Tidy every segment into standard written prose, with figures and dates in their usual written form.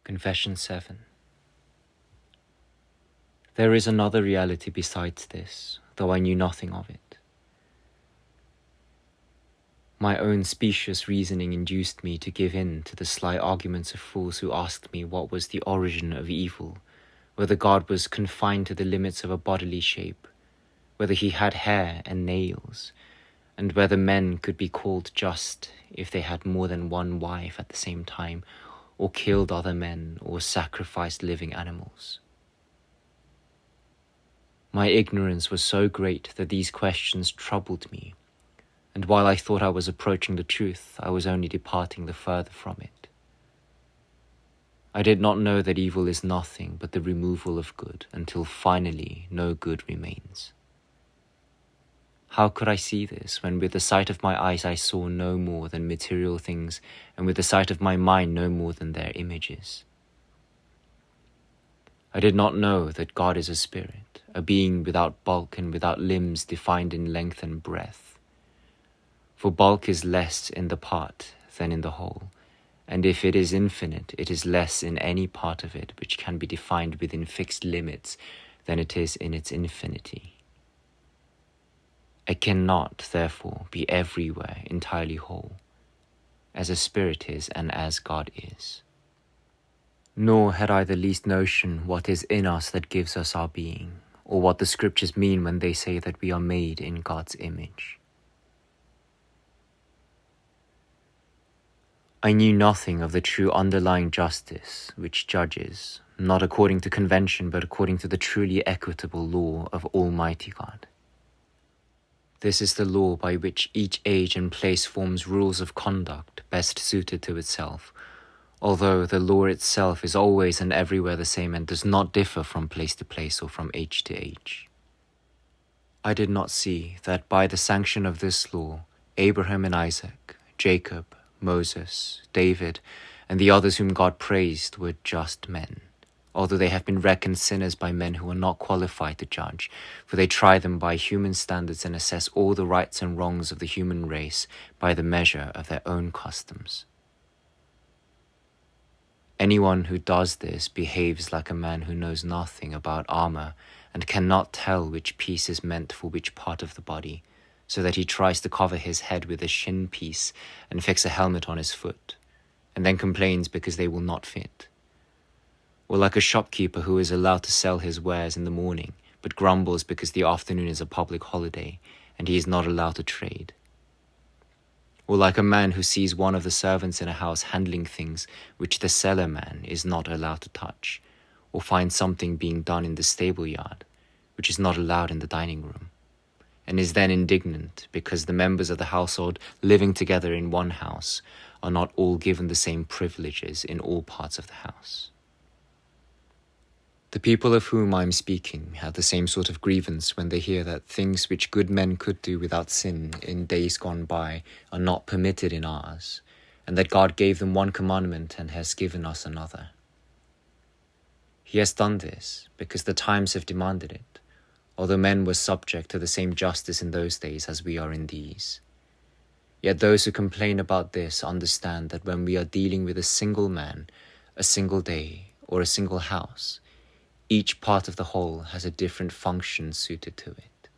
Confession 7. There is another reality besides this, though I knew nothing of it. My own specious reasoning induced me to give in to the sly arguments of fools who asked me what was the origin of evil, whether God was confined to the limits of a bodily shape, whether he had hair and nails, and whether men could be called just if they had more than one wife at the same time, or killed other men, or sacrificed living animals. My ignorance was so great that these questions troubled me, and while I thought I was approaching the truth, I was only departing the further from it. I did not know that evil is nothing but the removal of good, until finally no good remains. How could I see this, when with the sight of my eyes I saw no more than material things, and with the sight of my mind no more than their images? I did not know that God is a spirit, a being without bulk and without limbs defined in length and breadth. For bulk is less in the part than in the whole, and if it is infinite, it is less in any part of it which can be defined within fixed limits than it is in its infinity. It cannot, therefore, be everywhere entirely whole, as a spirit is and as God is. Nor had I the least notion what is in us that gives us our being, or what the scriptures mean when they say that we are made in God's image. I knew nothing of the true underlying justice which judges, not according to convention but according to the truly equitable law of Almighty God. This is the law by which each age and place forms rules of conduct best suited to itself, although the law itself is always and everywhere the same and does not differ from place to place or from age to age. I did not see that by the sanction of this law, Abraham and Isaac, Jacob, Moses, David, and the others whom God praised were just men, although they have been reckoned sinners by men who are not qualified to judge, for they try them by human standards and assess all the rights and wrongs of the human race by the measure of their own customs. Anyone who does this behaves like a man who knows nothing about armor and cannot tell which piece is meant for which part of the body, so that he tries to cover his head with a shin piece and fix a helmet on his foot, and then complains because they will not fit. Or like a shopkeeper who is allowed to sell his wares in the morning, but grumbles because the afternoon is a public holiday, and he is not allowed to trade. Or like a man who sees one of the servants in a house handling things which the cellar man is not allowed to touch, or finds something being done in the stable yard, which is not allowed in the dining room, and is then indignant because the members of the household living together in one house are not all given the same privileges in all parts of the house. The people of whom I am speaking have the same sort of grievance when they hear that things which good men could do without sin in days gone by are not permitted in ours, and that God gave them one commandment and has given us another. He has done this because the times have demanded it, although men were subject to the same justice in those days as we are in these. Yet those who complain about this understand that when we are dealing with a single man, a single day, or a single house, each part of the whole has a different function suited to it.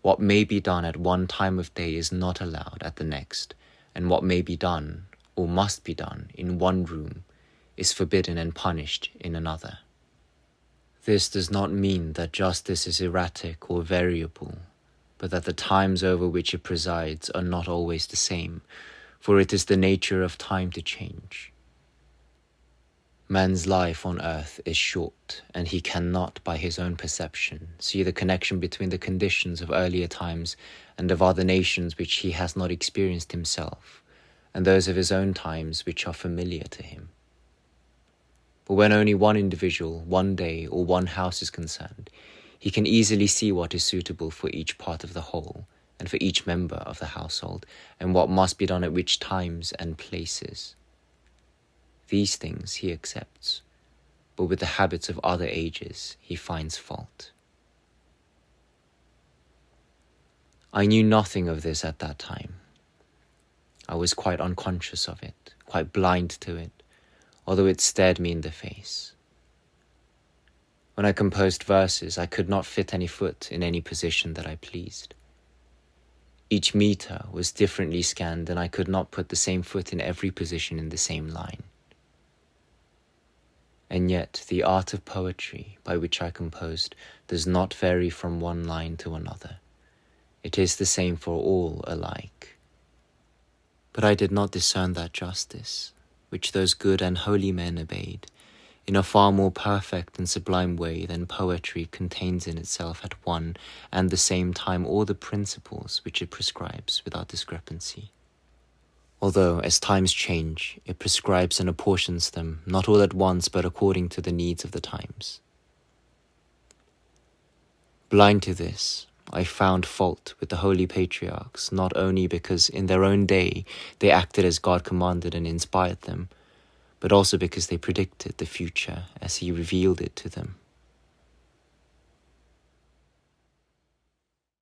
What may be done at one time of day is not allowed at the next, and what may be done, or must be done, in one room is forbidden and punished in another. This does not mean that justice is erratic or variable, but that the times over which it presides are not always the same, for it is the nature of time to change. Man's life on earth is short, and he cannot, by his own perception, see the connection between the conditions of earlier times and of other nations which he has not experienced himself, and those of his own times which are familiar to him. But when only one individual, one day, or one house is concerned, he can easily see what is suitable for each part of the whole, and for each member of the household, and what must be done at which times and places. These things he accepts, but with the habits of other ages he finds fault. I knew nothing of this at that time. I was quite unconscious of it, quite blind to it, although it stared me in the face. When I composed verses, I could not fit any foot in any position that I pleased. Each meter was differently scanned, and I could not put the same foot in every position in the same line. And yet the art of poetry by which I composed does not vary from one line to another. It is the same for all alike. But I did not discern that justice, which those good and holy men obeyed, in a far more perfect and sublime way than poetry contains in itself at one and the same time all the principles which it prescribes without discrepancy. Although, as times change, it prescribes and apportions them, not all at once, but according to the needs of the times. Blind to this, I found fault with the holy patriarchs, not only because in their own day they acted as God commanded and inspired them, but also because they predicted the future as he revealed it to them